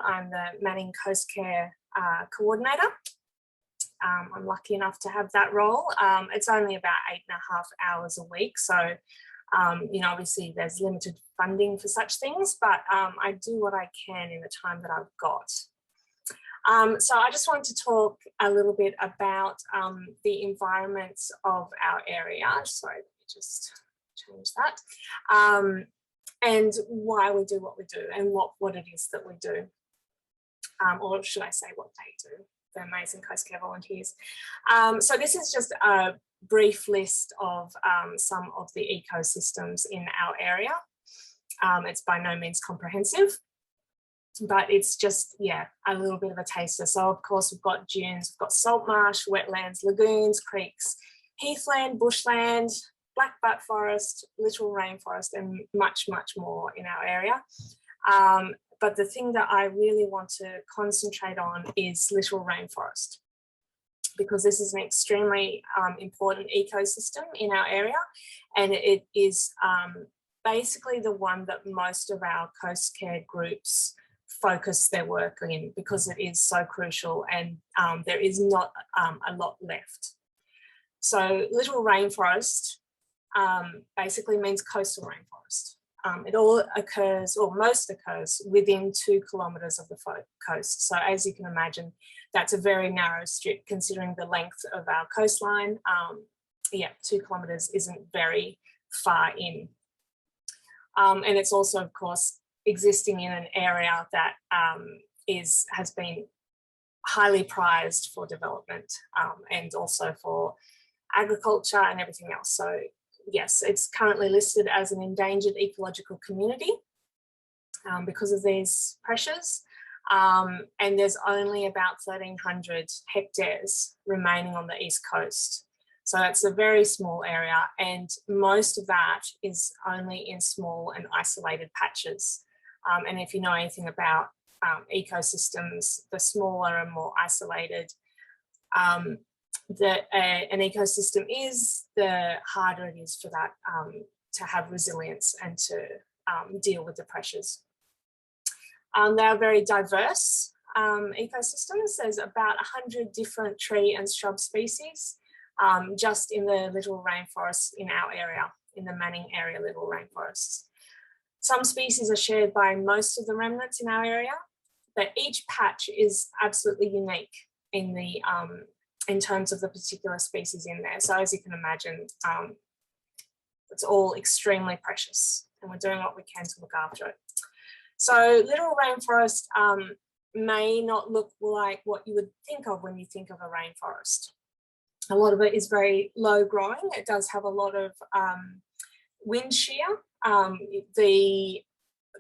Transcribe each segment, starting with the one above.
I'm the Manning Coastcare coordinator. I'm lucky enough to have that role. It's only about 8.5 hours a week, so you know, obviously there's limited funding for such things, but I do what I can in the time that I've got. So I just wanted to talk a little bit about the environments of our area. Sorry, let me just change that. And why we do what we do and what it is that we do. Or should I say what they do, the amazing Coastcare volunteers. So this is just a brief list of some of the ecosystems in our area. It's by no means comprehensive, but it's just, yeah, a little bit of a taster. So of course we've got dunes, we've got salt marsh, wetlands, lagoons, creeks, heathland, bushland, blackbutt forest, littoral rainforest, and much, much more in our area. But the thing that I really want to concentrate on is littoral rainforest, because this is an extremely important ecosystem in our area, and it is basically the one that most of our Coastcare groups focus their work in, because it is so crucial, and there is not a lot left. So littoral rainforest basically means coastal rainforest. It all occurs, or most occurs, within 2 kilometres of the coast. So as you can imagine, that's a very narrow strip considering the length of our coastline. Yeah, 2 kilometres isn't very far in. And it's also, of course, existing in an area that has been highly prized for development and also for agriculture and everything else. So yes, it's currently listed as an endangered ecological community because of these pressures. And there's only about 1,300 hectares remaining on the east coast. So that's a very small area, and most of that is only in small and isolated patches. And if you know anything about ecosystems, the smaller and more isolated that an ecosystem is, the harder it is for that to have resilience and to deal with the pressures. They are very diverse ecosystems. There's about 100 different tree and shrub species just in the littoral rainforests in our area, in the Manning area littoral rainforests. Some species are shared by most of the remnants in our area, but each patch is absolutely unique in the in terms of the particular species in there. So as you can imagine, it's all extremely precious, and we're doing what we can to look after it. So littoral rainforest may not look like what you would think of when you think of a rainforest. A lot of it is very low growing. It does have a lot of wind shear. The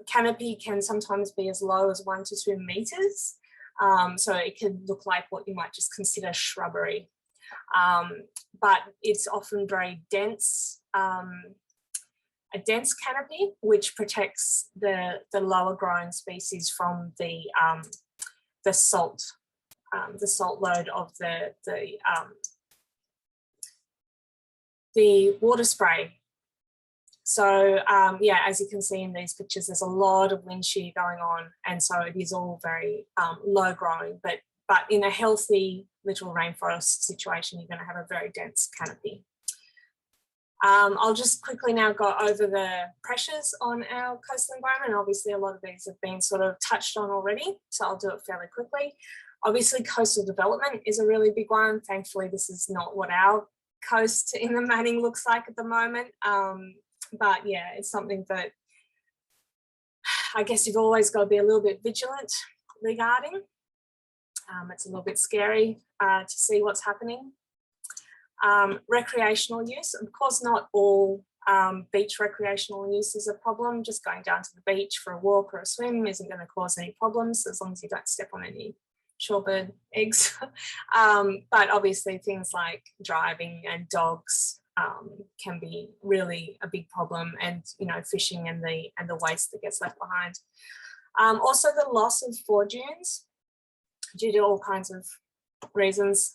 canopy can sometimes be as low as 1 to 2 meters. So it could look like what you might just consider shrubbery, but it's often very dense, a dense canopy, which protects the lower growing species from the salt load of the water spray. So yeah, as you can see in these pictures, there's a lot of wind shear going on, and so it is all very low growing, but in a healthy littoral rainforest situation, you're going to have a very dense canopy. I'll just quickly now go over the pressures on our coastal environment. Obviously, a lot of these have been sort of touched on already, so I'll do it fairly quickly. Obviously, coastal development is a really big one. Thankfully, this is not what our coast in the Manning looks like at the moment. But yeah, it's something that I guess you've always got to be a little bit vigilant regarding. It's a little bit scary to see what's happening. Recreational use, of course, not all beach recreational use is a problem. Just going down to the beach for a walk or a swim isn't going to cause any problems as long as you don't step on any shorebird eggs. But obviously things like driving and dogs can be really a big problem, and you know, fishing and the waste that gets left behind. Also the loss of foredunes due to all kinds of reasons,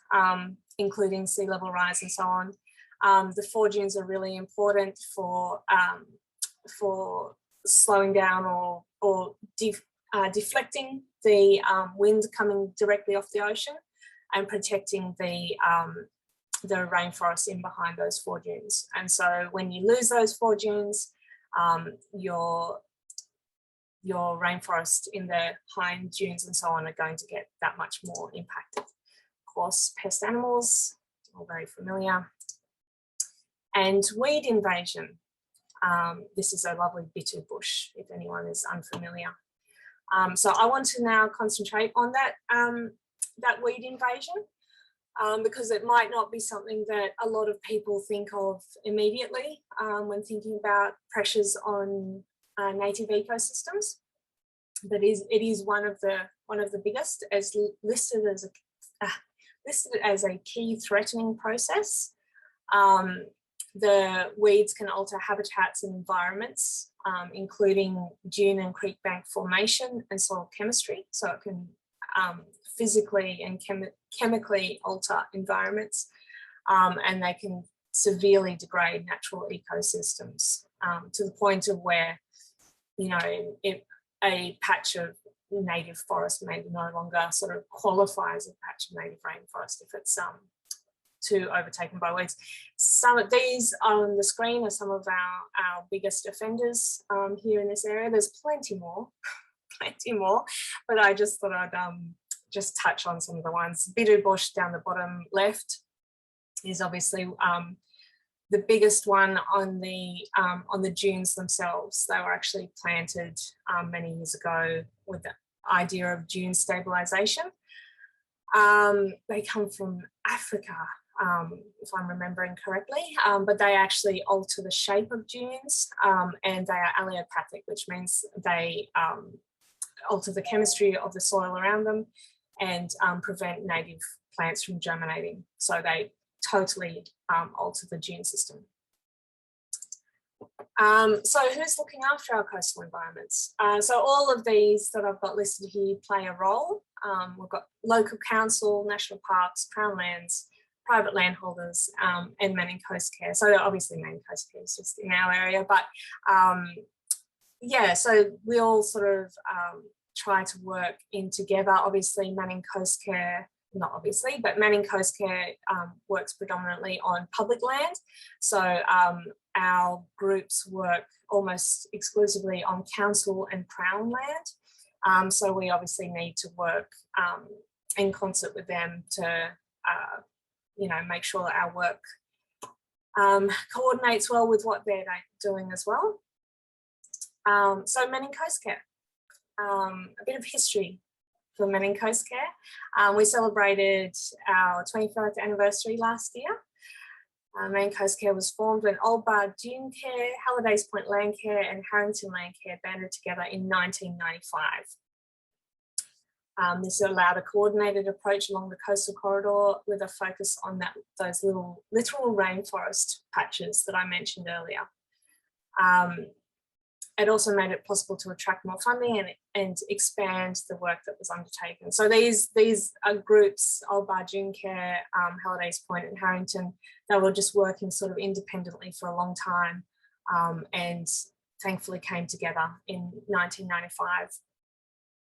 including sea level rise and so on. The foredunes are really important for slowing down or deflecting the wind coming directly off the ocean and protecting the rainforest in behind those 4 dunes. And so when you lose those 4 dunes, your rainforest in the hind dunes and so on are going to get that much more impacted. Of course, pest animals, all very familiar. And weed invasion. This is a lovely bitter bush, if anyone is unfamiliar. So I want to now concentrate on that, that weed invasion, because it might not be something that a lot of people think of immediately when thinking about pressures on native ecosystems. But it is one of the biggest, as listed as a key threatening process. The weeds can alter habitats and environments, including dune and creek bank formation and soil chemistry. So it can physically and chemically alter environments, and they can severely degrade natural ecosystems to the point of where, you know, a patch of native forest may no longer sort of qualify as a patch of native rainforest if it's too overtaken by weeds. Some of these on the screen are some of our biggest offenders here in this area. There's plenty more, but I just thought I'd just touch on some of the ones. Bitter bush down the bottom left is obviously the biggest one on the dunes themselves. They were actually planted many years ago with the idea of dune stabilization. They come from Africa, if I'm remembering correctly, but they actually alter the shape of dunes, and they are allelopathic, which means they alter the chemistry of the soil around them and prevent native plants from germinating. So they totally alter the dune system. So who's looking after our coastal environments? So all of these that I've got listed here play a role. We've got local council, national parks, crown lands, private landholders, and Manning Coastcare. So obviously Manning Coastcare is just in our area, but yeah, so we all sort of try to work in together. Obviously Manning Coastcare, not obviously, but Manning Coastcare works predominantly on public land. So our groups work almost exclusively on council and crown land. So we obviously need to work in concert with them to, you know, make sure that our work coordinates well with what they're doing as well. So Manning Coastcare, a bit of history for Manning Coastcare. We celebrated our 25th anniversary last year. Manning Coastcare was formed when Old Bar Dune Care, Hallidays Point Land Care and Harrington Land Care banded together in 1995. This allowed a coordinated approach along the coastal corridor with a focus on those little littoral rainforest patches that I mentioned earlier. It also made it possible to attract more funding and expand the work that was undertaken. So these are groups, Old Bar Dune Care, Hallidays Point and Harrington, they were just working sort of independently for a long time, and thankfully came together in 1995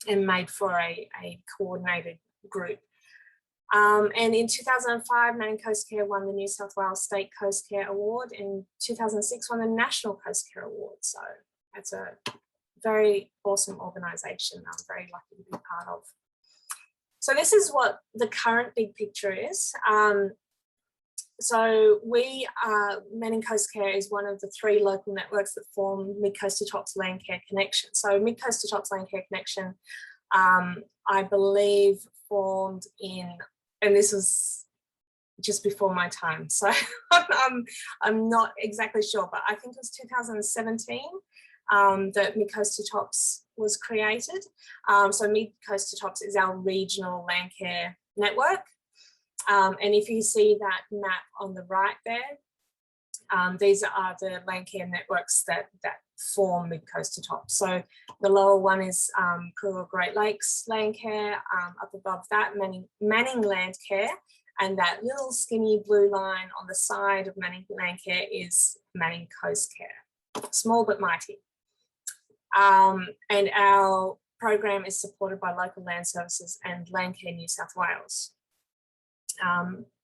and made for a coordinated group. And in 2005, Manning Coastcare won the New South Wales State Coastcare Award. In 2006, won the National Coastcare Award. So it's a very awesome organisation I'm very lucky to be part of. So this is what the current big picture is. So Manning Coastcare is one of the 3 local networks that form Mid-Coast to Tops Land Care Connection. So Mid-Coast to Tops Land Care Connection, I believe formed in, and this was just before my time, so I'm not exactly sure, but I think it was 2017 that Mid-Coast to Tops was created. So Mid-Coast to Tops is our regional land care network. And if you see that map on the right there, these are the land care networks that form Mid-Coast to Tops. So the lower one is Coorg Great Lakes Land Care, up above that Manning Land Care, and that little skinny blue line on the side of Manning Land Care is Manning Coastcare, small but mighty. And our program is supported by local land services and Landcare New South Wales.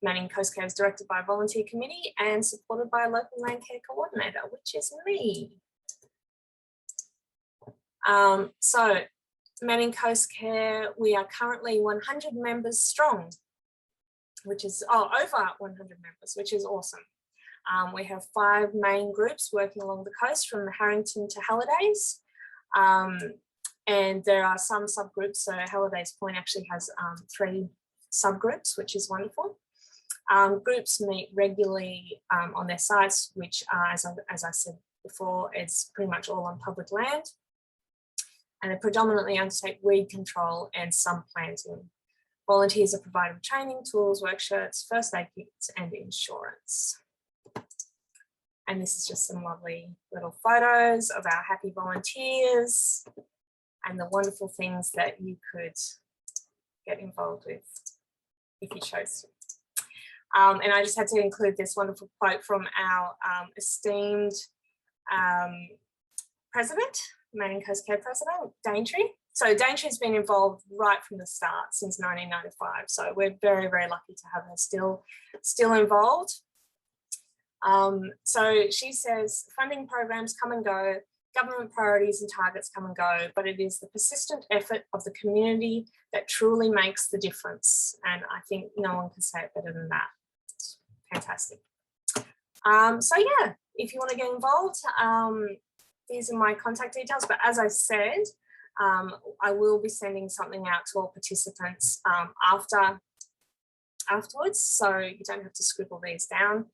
Manning Coastcare is directed by a volunteer committee and supported by a local landcare coordinator, which is me. So Manning Coastcare, we are currently 100 members strong, which is over 100 members, which is awesome. We have 5 main groups working along the coast from Harrington to Hallidays. And there are some subgroups, so Hallidays Point actually has 3 subgroups, which is wonderful. Groups meet regularly on their sites, which are, as I said before, it's pretty much all on public land. And they predominantly undertake weed control and some planting. Volunteers are provided with training, tools, work shirts, first aid kits, and insurance. And this is just some lovely little photos of our happy volunteers and the wonderful things that you could get involved with if you chose to. And I just had to include this wonderful quote from our esteemed president, Manning Coastcare president, Daintree. So Daintree's been involved right from the start since 1995. So we're very, very lucky to have her still involved. So she says, funding programs come and go, government priorities and targets come and go, but it is the persistent effort of the community that truly makes the difference. And I think no one can say it better than that. It's fantastic. So yeah, if you want to get involved, these are my contact details. But as I said, I will be sending something out to all participants afterwards, so you don't have to scribble these down.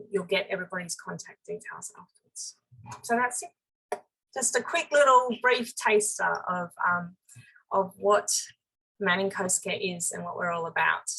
You'll get everybody's contact details afterwards. So that's it. Just a quick little brief taster of what Manning Coastcare is and what we're all about.